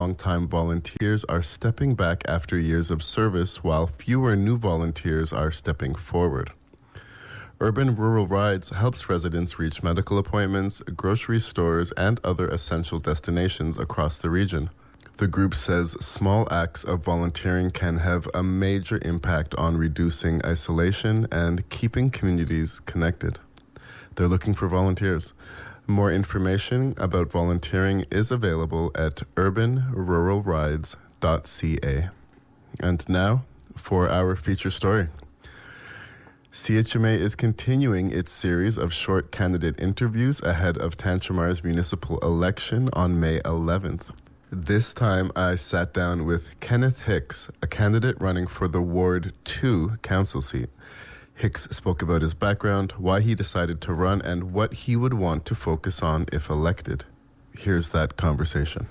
longtime volunteers are stepping back after years of service, while fewer new volunteers are stepping forward. Urban Rural Rides helps residents reach medical appointments, grocery stores, and other essential destinations across the region. The group says small acts of volunteering can have a major impact on reducing isolation and keeping communities connected. They're looking for volunteers. More information about volunteering is available at urbanruralrides.ca. And now for our feature story. CHMA is continuing its series of short candidate interviews ahead of Tantramar's municipal election on May 11th. This time I sat down with Kenneth Hicks, a candidate running for the Ward 2 council seat. Hicks spoke about his background, why he decided to run, and what he would want to focus on if elected. Here's that conversation.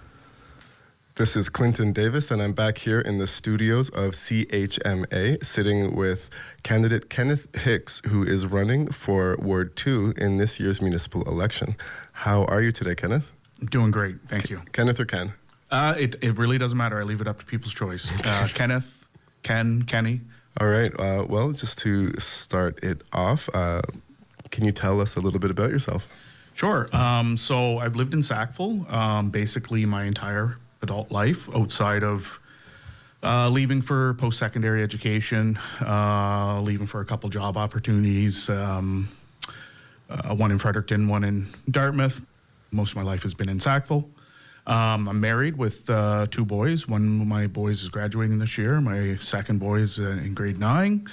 This is Clinton Davis, and I'm back here in the studios of CHMA, sitting with candidate Kenneth Hicks, who is running for Ward 2 in this year's municipal election. How are you today, Kenneth? I'm doing great, thank you. Kenneth or Ken? It really doesn't matter. I leave it up to people's choice. Kenneth, Ken, Kenny. All right. Well, just to start it off, can you tell us a little bit about yourself? Sure. So I've lived in Sackville basically my entire adult life, outside of leaving for post-secondary education, leaving for a couple job opportunities, one in Fredericton, one in Dartmouth. Most of my life has been in Sackville. I'm married with 2 boys. One of my boys is graduating this year. My second boy is in grade 9.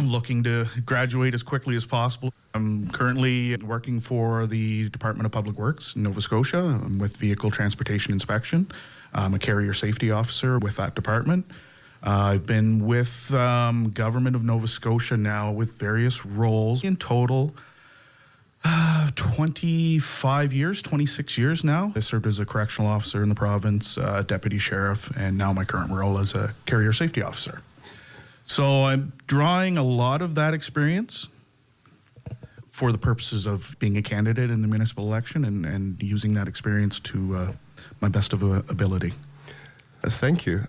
Looking to graduate as quickly as possible. I'm currently working for the Department of Public Works in Nova Scotia. I'm with Vehicle Transportation Inspection. I'm a carrier safety officer with that department. I've been with Government of Nova Scotia now with various roles. In total, 25 years, 26 years now. I served as a correctional officer in the province, deputy sheriff, and now my current role as a carrier safety officer. So I'm drawing a lot of that experience for the purposes of being a candidate in the municipal election and using that experience to my best of ability. Thank you.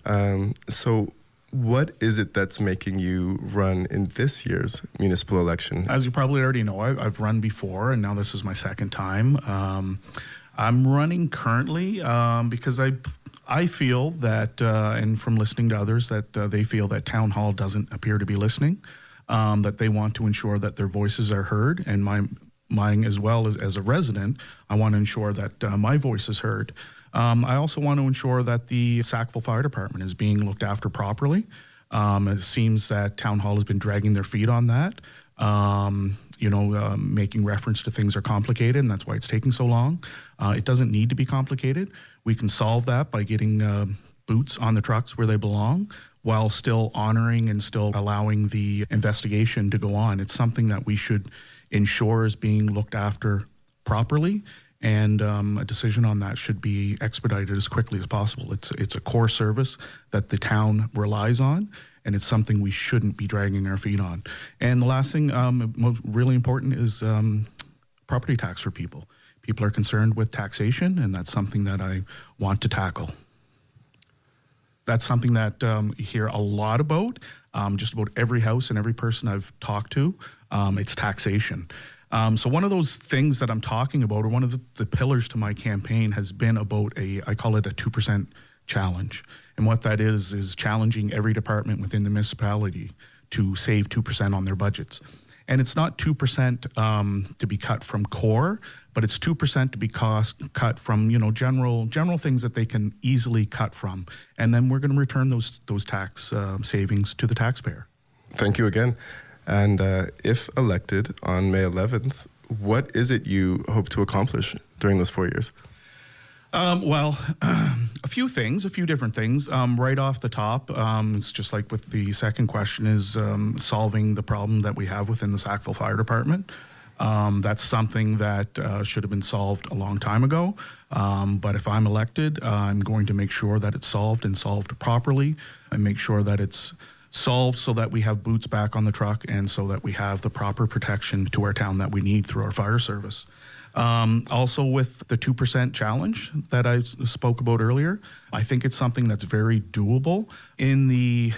So what is it that's making you run in this year's municipal election? As you probably already know, I've run before, and now this is my second time. I'm running currently because I feel that, and from listening to others, that they feel that Town Hall doesn't appear to be listening, that they want to ensure that their voices are heard, and mine as well as a resident, I want to ensure that my voice is heard. I also want to ensure that the Sackville Fire Department is being looked after properly. It seems that Town Hall has been dragging their feet on that, making reference to things are complicated, and that's why it's taking so long. It doesn't need to be complicated. We can solve that by getting boots on the trucks where they belong, while still honoring and still allowing the investigation to go on. It's something that we should ensure is being looked after properly, and a decision on that should be expedited as quickly as possible. It's a core service that the town relies on, and it's something we shouldn't be dragging our feet on. And the last thing, really important, is property tax for people. People are concerned with taxation, and that's something that I want to tackle. That's something that you hear a lot about, just about every house and every person I've talked to. It's taxation. So one of those things that I'm talking about, or one of the pillars to my campaign, has been about I call it a 2% challenge. And what that is challenging every department within the municipality to save 2% on their budgets. And it's not 2% to be cut from core, but it's 2% to be cut from general things that they can easily cut from. And then we're going to return those tax savings to the taxpayer. Thank you again. And if elected on May 11th, what is it you hope to accomplish during those 4 years? Well, a few different things. Right off the top, it's just like with the second question, is solving the problem that we have within the Sackville Fire Department. That's something that should have been solved a long time ago. But if I'm elected, I'm going to make sure that it's solved and solved properly, and make sure that it's solved so that we have boots back on the truck, and so that we have the proper protection to our town that we need through our fire service. Also with the 2% challenge that I spoke about earlier, I think it's something that's very doable. In the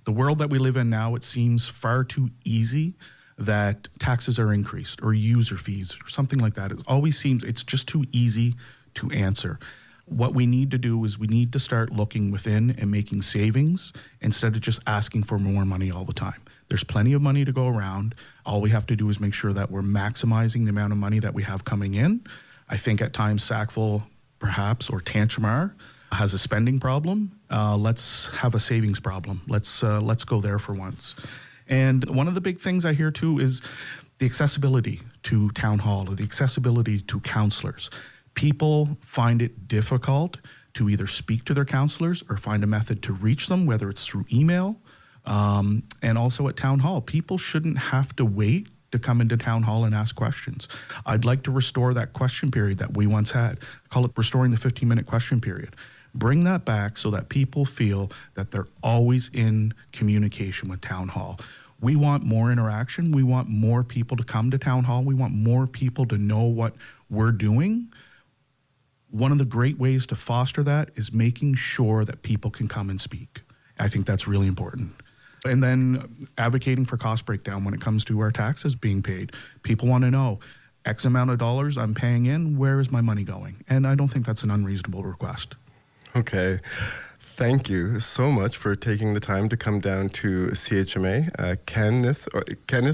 world that we live in now, it seems far too easy that taxes are increased or user fees or something like that. It always seems it's just too easy to answer. What we need to do is we need to start looking within and making savings instead of just asking for more money all the time. There's plenty of money to go around. All we have to do is make sure that we're maximizing the amount of money that we have coming in. I think at times Sackville, perhaps, or Tantramar has a spending problem. Let's have a savings problem. Let's go there for once. And one of the big things I hear too is the accessibility to town hall, or the accessibility to counselors. People find it difficult to either speak to their counselors or find a method to reach them, whether it's through email, and also at town hall. People shouldn't have to wait to come into town hall and ask questions. I'd like to restore that question period that we once had. I call it restoring the 15-minute question period. Bring that back so that people feel that they're always in communication with town hall. We want more interaction. We want more people to come to town hall. We want more people to know what we're doing. One of the great ways to foster that is making sure that people can come and speak. I think that's really important. And then advocating for cost breakdown when it comes to our taxes being paid. People want to know X amount of dollars I'm paying in, where is my money going? And I don't think that's an unreasonable request. Okay. Thank you so much for taking the time to come down to CHMA. Kenneth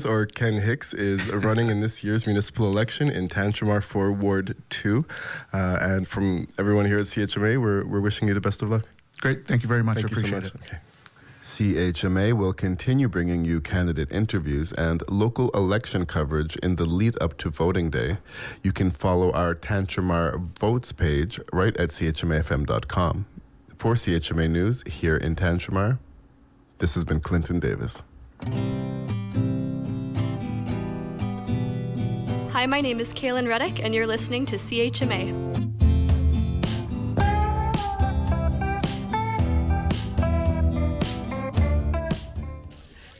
or Ken Hicks is running in this year's municipal election in Tantramar for Ward 2. And from everyone here at CHMA, we're wishing you the best of luck. Great. Thank you very much. Thank I appreciate you so much. it. Okay. CHMA will continue bringing you candidate interviews and local election coverage in the lead up to voting day. You can follow our Tantramar Votes page right at chmafm.com. For CHMA News here in Tantramar, this has been Clinton Davis. Hi, my name is Kaylin Reddick, and you're listening to CHMA.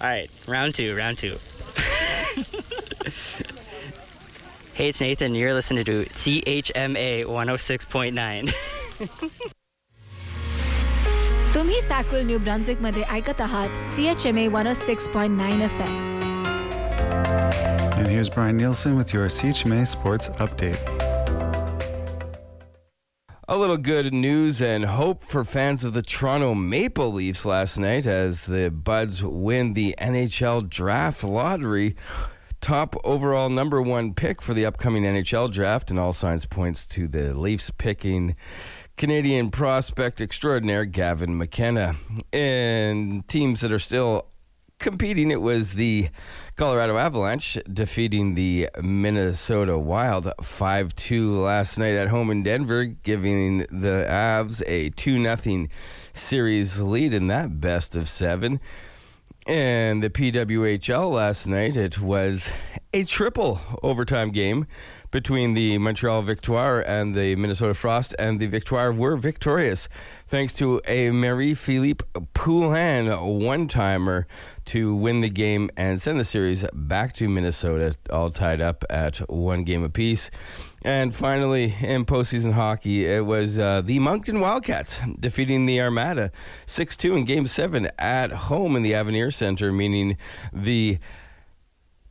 All right, round two. Hey, it's Nathan. You're listening to CHMA 106.9. तुम्ही सॅकविल new ब्रन्झविक मध्ये ऐकत आहात CHMA 106.9 FM. And here's Brian Nielsen with your CHMA Sports Update. A little good news and hope for fans of the Toronto Maple Leafs last night as the Buds win the NHL Draft Lottery. Top overall number one pick for the upcoming NHL Draft, and all signs points to the Leafs picking Canadian prospect extraordinaire Gavin McKenna. And teams that are still competing, it was the Colorado Avalanche defeating the Minnesota Wild 5-2 last night at home in Denver, giving the Avs a 2-0 series lead in that best of seven. And the PWHL last night, it was a triple overtime game between the Montreal Victoire and the Minnesota Frost, and the Victoire were victorious thanks to a Marie-Philippe Poulin one-timer to win the game and send the series back to Minnesota, all tied up at one game apiece. And finally, in postseason hockey, it was the Moncton Wildcats defeating the Armada 6-2 in Game 7 at home in the Avenir Center, meaning the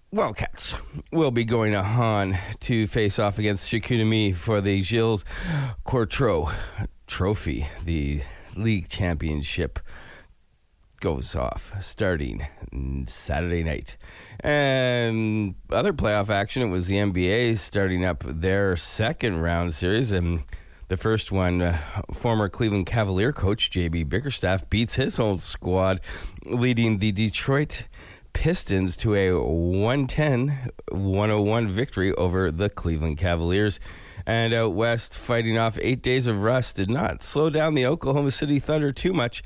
Wildcats will be going on to face off against Chicoutimi for the Gilles Courtreau Trophy. The league championship goes off starting Saturday night. And other playoff action, it was the NBA starting up their second round series. And the first one, former Cleveland Cavalier coach J.B. Bickerstaff beats his old squad, leading the Detroit Pistons to a 110-101 victory over the Cleveland Cavaliers. And out west, fighting off 8 days of rust did not slow down the Oklahoma City Thunder too much.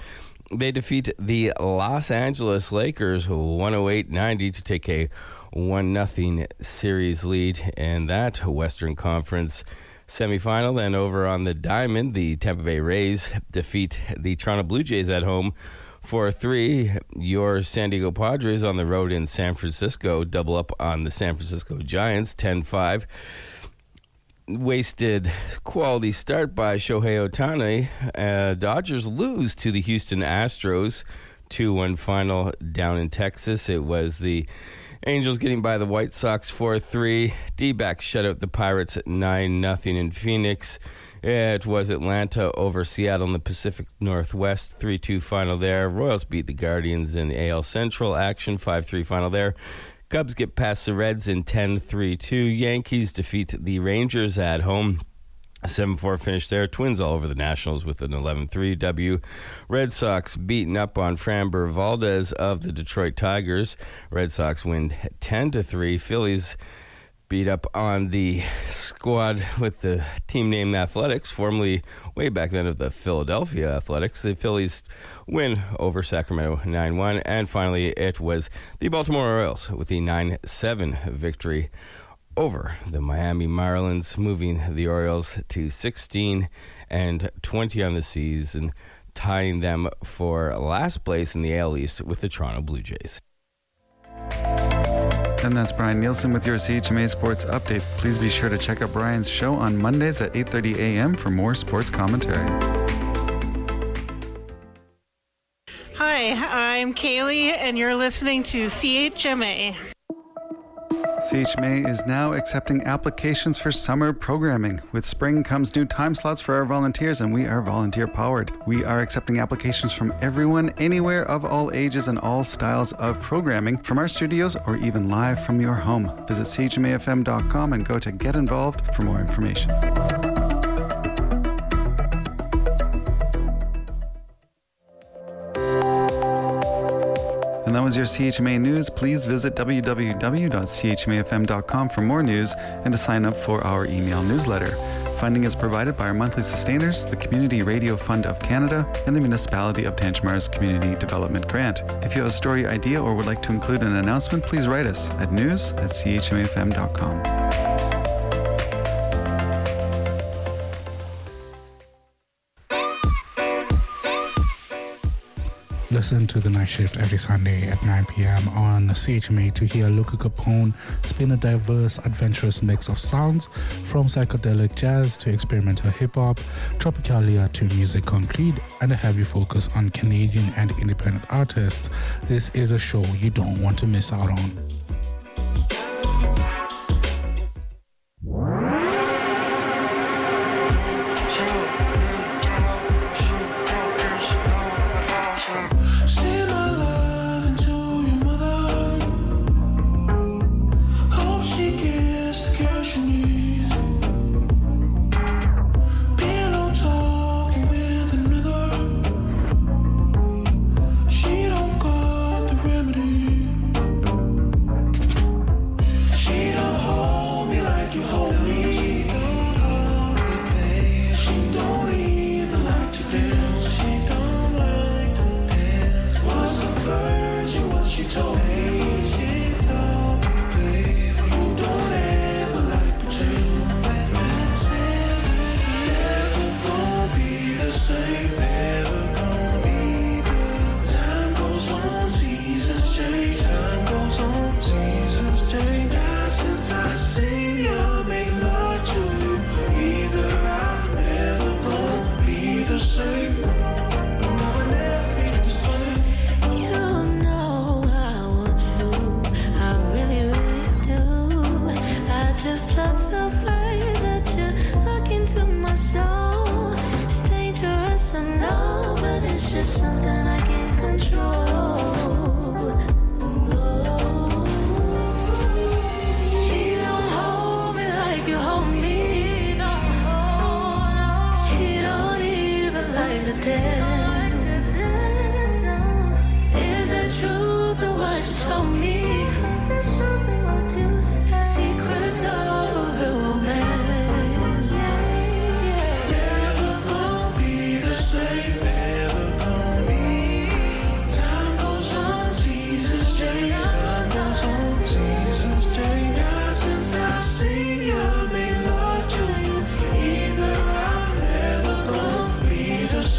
They defeat the Los Angeles Lakers 108-90 to take a 1-0 series lead in that Western Conference semifinal. Then over on the diamond, the Tampa Bay Rays defeat the Toronto Blue Jays at home 4-3. Your San Diego Padres on the road in San Francisco double up on the San Francisco Giants 10-5. wasted quality start by Shohei Ohtani. Dodgers lose to the Houston Astros 2-1 final down in Texas. It was the Angels getting by the White Sox 4-3. D-backs shut out the Pirates at 9-0 in Phoenix. It was Atlanta over Seattle in the Pacific Northwest 3-2 final there. Royals beat the Guardians in AL Central action 5-3 final there. Cubs get past the Reds in 10-3-2. Yankees defeat the Rangers at home. A 7-4 finish there. Twins all over the Nationals with an 11-3 W. Red Sox beating up on Framber Valdez of the Detroit Tigers. Red Sox win 10-3. Phillies beat up on the squad with the team named Athletics, formerly way back then of the Philadelphia Athletics. The Phillies win over Sacramento 9-1. And finally, it was the Baltimore Orioles with the 9-7 victory over the Miami Marlins, moving the Orioles to 16-20 on the season, tying them for last place in the AL East with the Toronto Blue Jays. And that's Brian Nielsen with your CHMA Sports Update. Please be sure to check out Brian's show on Mondays at 8:30 a.m. for more sports commentary. Hi, I'm Kaylee, and you're listening to CHMA. CHMA is now accepting applications for summer programming. With spring comes new time slots for our volunteers, and we are volunteer powered. We are accepting applications from everyone, anywhere, of all ages and all styles of programming, from our studios or even live from your home. Visit chmafm.com and go to Get Involved for more information. And that was your CHMA News. Please visit www.chmafm.com for more news and to sign up for our email newsletter. Funding is provided by our monthly sustainers, the Community Radio Fund of Canada, and the Municipality of Tantchamar's Community Development Grant. If you have a story idea or would like to include an announcement, please write us at news@chmafm.com. Listen to the night shift every Sunday at 9 p.m. on CHMA to hear Luca Capone spin a diverse, adventurous mix of sounds from psychedelic jazz to experimental hip-hop, tropicalia to music concrete, and a heavy focus on Canadian and independent artists. This is a show you don't want to miss out on.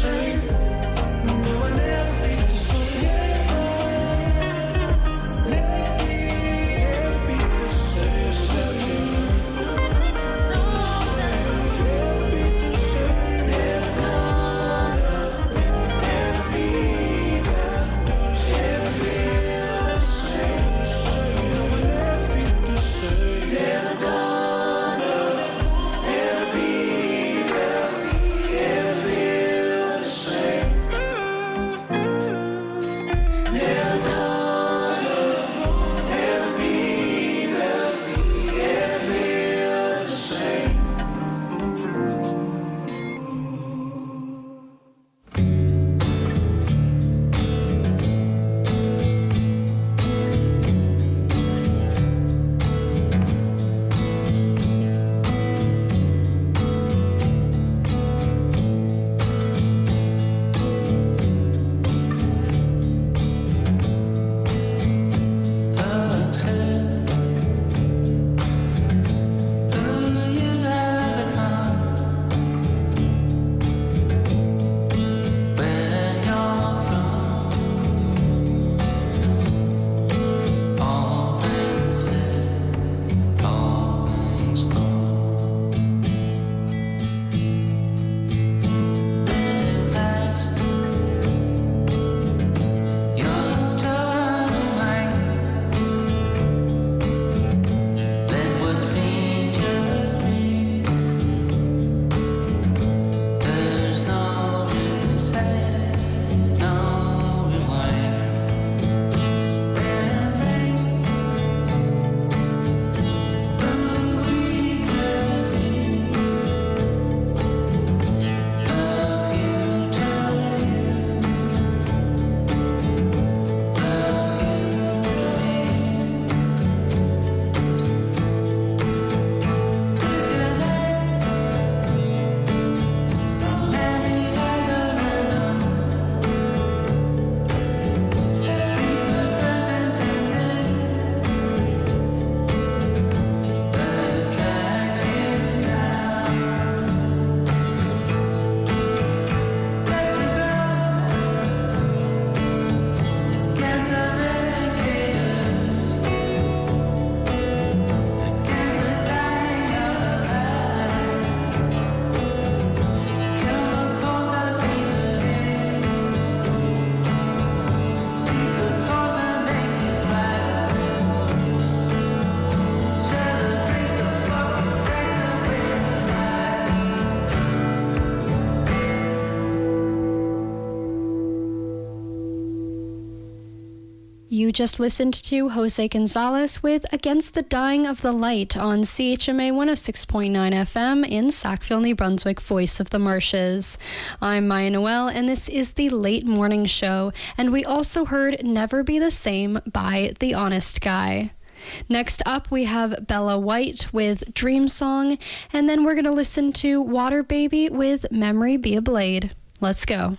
Same. You just listened to Jose Gonzalez with Against the Dying of the Light on CHMA 106.9 FM in Sackville, New Brunswick, Voice of the Marshes. I'm Maya Noel, and this is the Late Morning Show, and we also heard Never Be the Same by The Honest Guy. Next up, we have Bella White with Dream Song, and then we're going to listen to Water Baby with Memory Be a Blade. Let's go.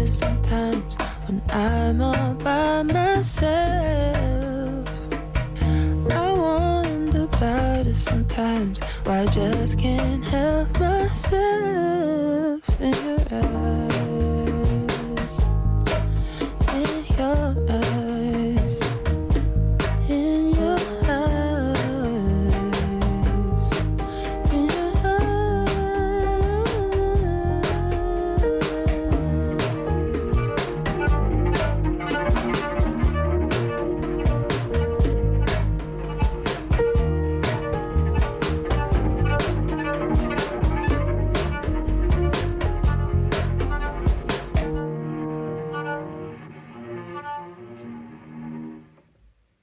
it sometimes when I'm all by myself. I wonder about it sometimes, why I just can't help myself. In your eyes, in your eyes, in your eyes, in your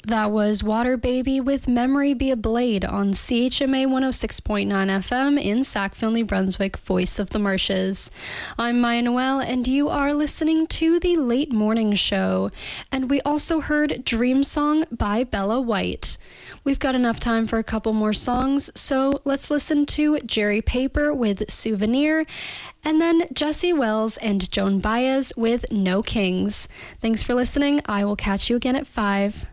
That was Water Baby with Memory Be a Blade on CHMA 106.9 FM in Sackville, New Brunswick, Voice of the Marshes. I'm Maya Noel, and you are listening to the Late Morning Show. And we also heard Dream Song by Bella White. We've got enough time for a couple more songs, so let's listen to Jerry Paper with Souvenir, and then Jesse Wells and Joan Baez with No Kings. Thanks for listening. I will catch you again at 5.